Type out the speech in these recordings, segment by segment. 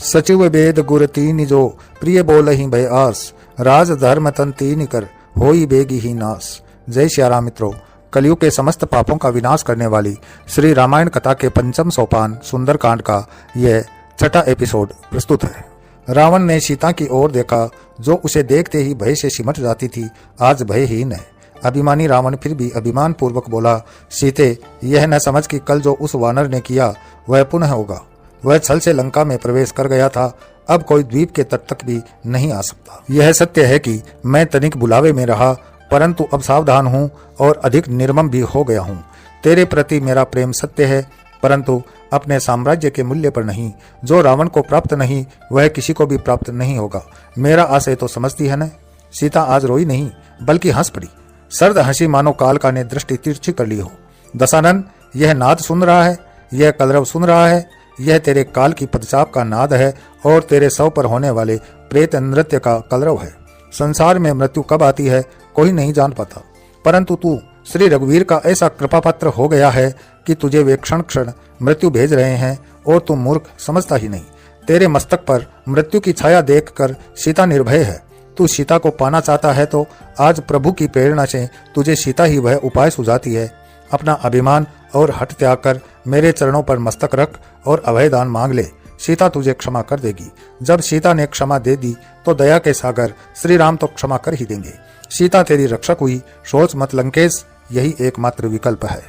सचिव वेद गुर तीन जो प्रिय बोलहि भय आस, राज धर्म तन तीन कर होई बेगी ही नास। जय श्याराम मित्रों, कलयुग के समस्त पापों का विनाश करने वाली श्री रामायण कथा के पंचम सोपान सुंदरकांड का यह छठा एपिसोड प्रस्तुत है। रावण ने सीता की ओर देखा, जो उसे देखते ही भय से सिमट जाती थी, आज भयहीन है। अभिमानी रावण फिर भी अभिमान पूर्वक बोला, सीते, यह न समझ कि कल जो उस वानर ने किया वह पुनः होगा। वह छल से लंका में प्रवेश कर गया था, अब कोई द्वीप के तट तक भी नहीं आ सकता। यह सत्य है कि मैं तनिक बुलावे में रहा, परंतु अब सावधान हूँ और अधिक निर्मम भी हो गया हूँ। तेरे प्रति मेरा प्रेम सत्य है, परंतु अपने साम्राज्य के मूल्य पर नहीं। जो रावण को प्राप्त नहीं वह किसी को भी प्राप्त नहीं होगा। मेरा आशय तो समझती है न। सीता आज रोई नहीं बल्कि हंस पड़ी। सर्द हंसी मानो कालका ने दृष्टि तिरछी कर ली हो। दशानन, यह नाद सुन रहा है, यह कलरव सुन रहा है, यह तेरे काल की पदचाप का नाद है और तेरे शव पर होने वाले प्रेत नृत्य का कलरव है। संसार में मृत्यु कब आती है कोई नहीं जान पाता, परंतु तू श्री रघुवीर का ऐसा कृपापात्र हो गया है कि तुझे वे क्षण क्षण मृत्यु भेज रहे हैं और तू मूर्ख समझता ही नहीं। तेरे मस्तक पर मृत्यु की छाया देखकर सीता निर्भय है। तू सीता को पाना चाहता है तो आज प्रभु की प्रेरणा से तुझे सीता ही वह उपाय सुझाती है। अपना अभिमान और हट त्याग कर मेरे चरणों पर मस्तक रख और अभयदान मांग ले। सीता तुझे क्षमा कर देगी। जब सीता ने क्षमा दे दी तो दया के सागर श्री राम तो क्षमा कर ही देंगे। सीता तेरी रक्षक हुई, सोच मत लंकेश, यही एकमात्र विकल्प है।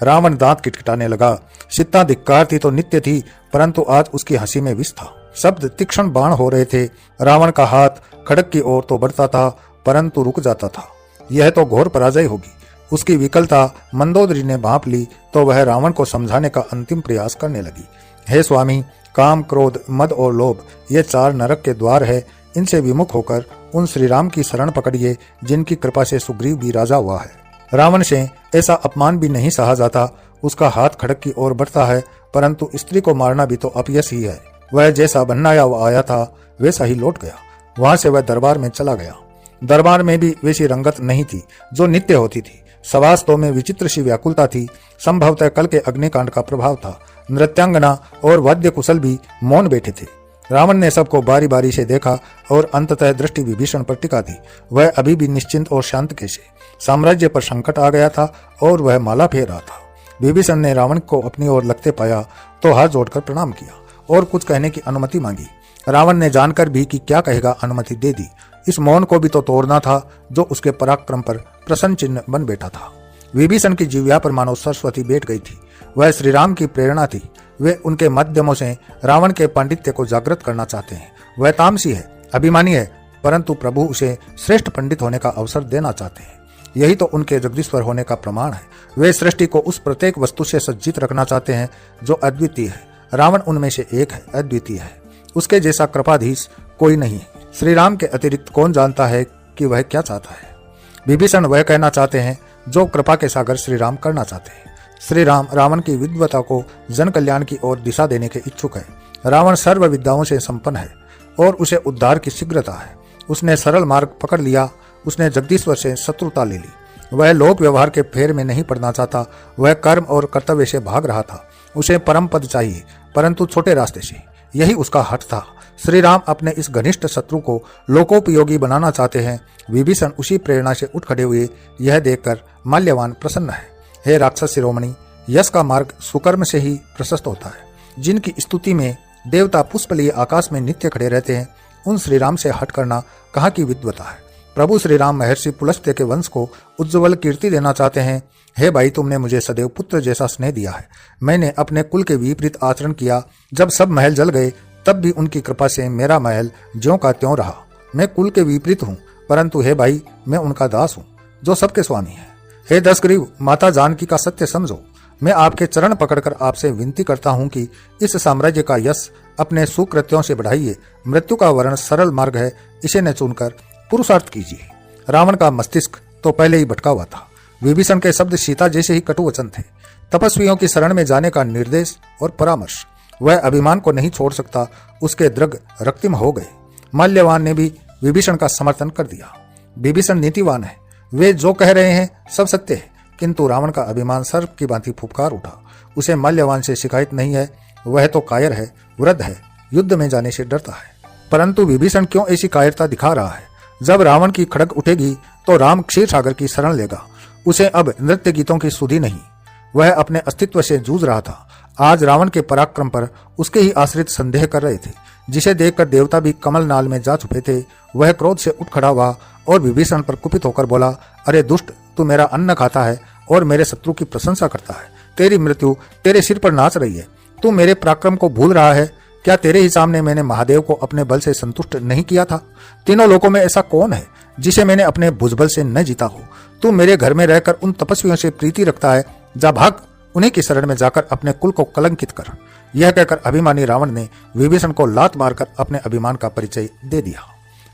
रावण दांत किटकिटाने लगा। सीता धिक्कार थी तो नित्य थी, परंतु आज उसकी हंसी में विष था। शब्द तीक्ष्ण बाण हो रहे थे। रावण का हाथ खड़क की ओर तो बढ़ता था, परंतु रुक जाता था। यह तो घोर पराजय होगी। उसकी विकलता मंदोदरी ने भांप ली तो वह रावण को समझाने का अंतिम प्रयास करने लगी। हे स्वामी, काम, क्रोध, मद और लोभ ये चार नरक के द्वार है। इनसे विमुख होकर उन श्री राम की शरण पकड़िए, जिनकी कृपा से सुग्रीव भी राजा हुआ है। रावण से ऐसा अपमान भी नहीं सहा जाता। उसका हाथ खड़क की ओर बढ़ता है, परंतु स्त्री को मारना भी तो अपयश ही है। वह जैसा बनाया हुआ आया था वैसा ही लौट गया। वहां से वह दरबार में चला गया। दरबार में भी वैसी रंगत नहीं थी जो नित्य होती थी। सभास्थों में विचित्र सी व्याकुलता थी। संभवतः कल के अग्निकांड का प्रभाव था। नृत्यांगना और वाद्य कुशल भी मौन बैठे थे। रावण ने सबको बारी बारी से देखा और अंततः दृष्टि विभीषण पर टिका दी। वह अभी भी निश्चिंत और शांत कैसे। साम्राज्य पर संकट आ गया था और वह माला फेर रहा था। विभीषण ने रावण को अपनी ओर लगते पाया तो हाथ जोड़कर प्रणाम किया और कुछ कहने की अनुमति मांगी। रावण ने जानकर भी कि क्या कहेगा अनुमति दे दी। इस मौन को भी तो तोड़ना था जो उसके पराक्रम पर प्रसन्न चिन्ह बन बैठा था। विभीषण की जिह्वा पर मानो सरस्वती बैठ गई थी। वह श्री राम की प्रेरणा थी। वे उनके माध्यमों से रावण के पांडित्य को जागृत करना चाहते हैं। वह तामसी है, अभिमानी है, परंतु प्रभु उसे श्रेष्ठ पंडित होने का अवसर देना चाहते हैं। यही तो उनके जगदीश्वर होने का प्रमाण है। वे सृष्टि को उस प्रत्येक वस्तु से सज्जित रखना चाहते हैं जो अद्वितीय है। रावण उनमें से एक है, अद्वितीय है। उसके जैसा कृपाधीश कोई नहीं है। श्री राम के अतिरिक्त कौन जानता है कि वह क्या चाहता है। विभीषण वह कहना चाहते हैं जो कृपा के सागर श्री राम करना चाहते हैं। श्री राम रावण की विद्वता को जन कल्याण की ओर दिशा देने के इच्छुक है। रावण सर्व विद्याओं से संपन्न है और उसे उद्धार की शीघ्रता है। उसने सरल मार्ग पकड़ लिया। उसने जगदीश्वर से शत्रुता ले ली। वह लोक व्यवहार के फेर में नहीं पड़ना चाहता। वह कर्म और कर्तव्य से भाग रहा था। उसे परम पद चाहिए, परंतु छोटे रास्ते से। यही उसका हठ था। श्री राम अपने इस घनिष्ठ शत्रु को लोकोपयोगी बनाना चाहते हैं। विभीषण उसी प्रेरणा से उठ खड़े हुए। यह देखकर माल्यवान प्रसन्न है। हे राक्षस शिरोमणि, यश का मार्ग सुकर्म से ही प्रशस्त होता है। जिनकी स्तुति में देवता पुष्प लिए आकाश में नित्य खड़े रहते हैं, उन श्री राम से हट करना कहाँ की विद्वता है। प्रभु श्री राम महर्षि पुलस्त्य के वंश को उज्ज्वल कीर्ति देना चाहते हैं। हे भाई, तुमने मुझे सदैव पुत्र जैसा स्नेह दिया है। मैंने अपने कुल के विपरीत आचरण किया। जब सब महल जल गए तब भी उनकी कृपा से मेरा महल ज्यों का त्यों रहा। मैं कुल के विपरीत हूँ, परंतु हे भाई, मैं उनका दास हूँ जो सबके स्वामी है। हे दशग्रीव, माता जानकी का सत्य समझो। मैं आपके चरण पकड़कर आपसे विनती करता हूँ कि इस साम्राज्य का यश अपने सुकृत्यों से बढ़ाइए। मृत्यु का वर्ण सरल मार्ग है, इसे न चुनकर पुरुषार्थ कीजिए। रावण का मस्तिष्क तो पहले ही भटका हुआ था। विभीषण के शब्द सीता जैसे ही कटु वचन थे। तपस्वियों की शरण में जाने का निर्देश और परामर्श। वह अभिमान को नहीं छोड़ सकता, उसके दृढ़ रक्तिम हो गए। माल्यवान ने भी विभीषण का समर्थन कर दिया। विभीषण नीतिवान है, वे जो कह रहे हैं सब सत्य है, किंतु रावण का अभिमान सर्प की भांति फुफकार उठा। उसे माल्यवान से शिकायत नहीं है, वह तो कायर है, वृद्ध है, युद्ध में जाने से डरता है। परंतु विभीषण क्यों ऐसी कायरता दिखा रहा है? जब रावण की खड़ग उठेगी तो राम क्षीर सागर की शरण लेगा। उसे अब नृत्य गीतों की सुधि नहीं, वह अपने अस्तित्व से जूझ रहा था। आज रावण के पराक्रम पर उसके ही आश्रित संदेह कर रहे थे, जिसे देखकर देवता भी कमल नाल में जा छुपे थे। वह क्रोध से उठ खड़ा हुआ और विभीषण पर कुपित होकर बोला, अरे दुष्ट, तू मेरा अन्न खाता है और मेरे शत्रु की प्रशंसा करता है। तेरी मृत्यु तेरे सिर पर नाच रही है। तू मेरे पराक्रम को भूल रहा है। क्या तेरे ही सामने मैंने महादेव को अपने बल से संतुष्ट नहीं किया था? तीनों लोकों में ऐसा कौन है जिसे मैंने अपने भुजबल से न जीता हो? तू मेरे घर में रहकर उन तपस्वियों से प्रीति रखता है, जा भाग, उन्हीं की शरण में जाकर अपने कुल को कलंकित कर। यह कहकर अभिमानी रावण ने विभीषण को लात मारकर अपने अभिमान का परिचय दे दिया।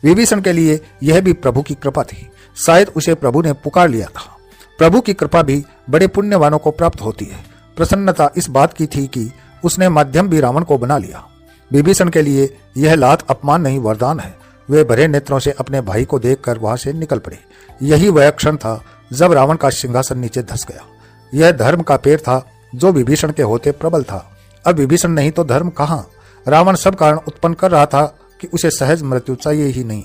विभीषण के लिए यह भी प्रभु की कृपा थी। शायद उसे प्रभु ने पुकार लिया था। प्रभु की कृपा भी बड़े पुण्यवानों को प्राप्त होती है। प्रसन्नता इस बात की थी कि उसने माध्यम भी रावण को बना लिया। विभीषण के लिए यह लात अपमान नहीं, वरदान है। वे भरे नेत्रों से अपने भाई को देखकर वहां से निकल पड़े। यही वह क्षण था जब रावण का सिंहासन नीचे धंस गया। यह धर्म का पेड़ था जो विभीषण के होते प्रबल था। अब विभीषण नहीं तो धर्म कहाँ? रावण सब कारण उत्पन्न कर रहा था कि उसे सहज मृत्यु चाहिए ही नहीं।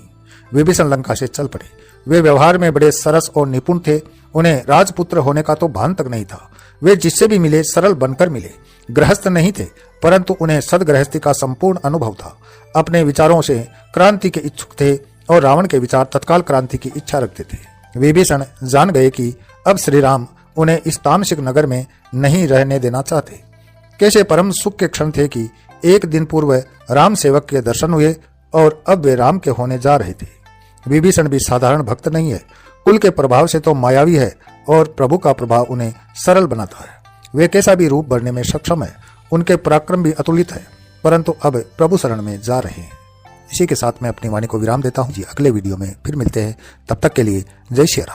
विभीषण लंका से चल पड़े। वे व्यवहार में बड़े सरस और निपुण थे। उन्हें राजपुत्र होने का तो भान तक नहीं था। वे जिससे भी मिले सरल बनकर मिले। गृहस्थ नहीं थे, परंतु उन्हें सदगृहस्थी का संपूर्ण अनुभव था। अपने विचारों से क्रांति के इच्छुक थे और रावण के विचार तत्काल क्रांति की इच्छा रखते थे। विभीषण जान गए कि अब श्री राम उन्हें इस तामसिक नगर में नहीं रहने देना चाहते। कैसे परम सुख के क्षण थे कि एक दिन पूर्व राम सेवक के दर्शन हुए और अब वे राम के होने जा रहे थे। विभीषण भी साधारण भक्त नहीं है। कुल के प्रभाव से तो मायावी है और प्रभु का प्रभाव उन्हें सरल बनाता है। वे कैसा भी रूप भरने में सक्षम है। उनके पराक्रम भी अतुलित है, परंतु अब प्रभु शरण में जा रहे हैं। इसी के साथ मैं अपनी वाणी को विराम देता हूँ जी। अगले वीडियो में फिर मिलते हैं। तब तक के लिए जय श्री राम।